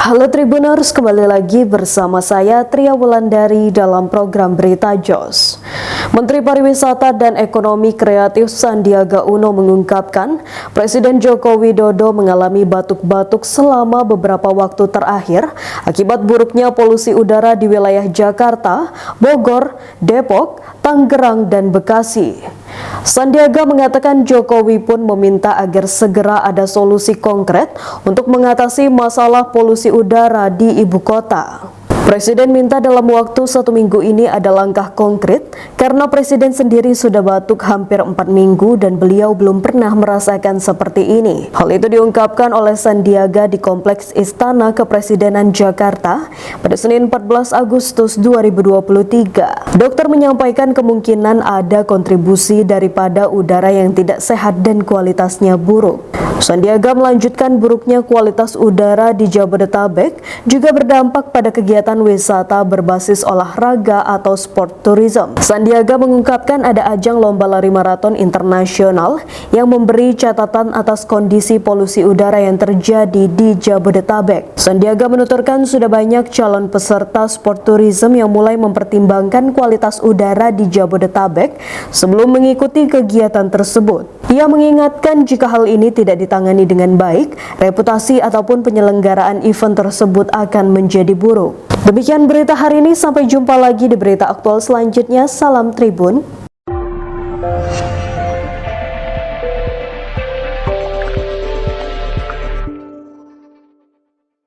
Halo Tribuners, kembali lagi bersama saya Tria Wulandari dalam program Berita JOS. Menteri Pariwisata dan Ekonomi Kreatif Sandiaga Uno mengungkapkan Presiden Joko Widodo mengalami batuk-batuk selama beberapa waktu terakhir akibat buruknya polusi udara di wilayah Jakarta, Bogor, Depok, Tangerang, dan Bekasi. Sandiaga mengatakan Jokowi pun meminta agar segera ada solusi konkret untuk mengatasi masalah polusi udara di ibu kota. Presiden minta dalam waktu 1 minggu ini ada langkah konkret karena Presiden sendiri sudah batuk hampir 4 minggu dan beliau belum pernah merasakan seperti ini. Hal itu diungkapkan oleh Sandiaga di Kompleks Istana Kepresidenan Jakarta pada Senin 14 Agustus 2023. Dokter menyampaikan kemungkinan ada kontribusi daripada udara yang tidak sehat dan kualitasnya buruk. Sandiaga melanjutkan buruknya kualitas udara di Jabodetabek juga berdampak pada kegiatan wisata berbasis olahraga atau sport tourism. Sandiaga mengungkapkan ada ajang lomba lari maraton internasional yang memberi catatan atas kondisi polusi udara yang terjadi di Jabodetabek. Sandiaga menuturkan sudah banyak calon peserta sport tourism yang mulai mempertimbangkan kualitas udara di Jabodetabek sebelum mengikuti kegiatan tersebut. Ia mengingatkan jika hal ini tidak ditangani dengan baik, reputasi ataupun penyelenggaraan event tersebut akan menjadi buruk. Demikian berita hari ini, sampai jumpa lagi di berita aktual selanjutnya. Salam Tribun.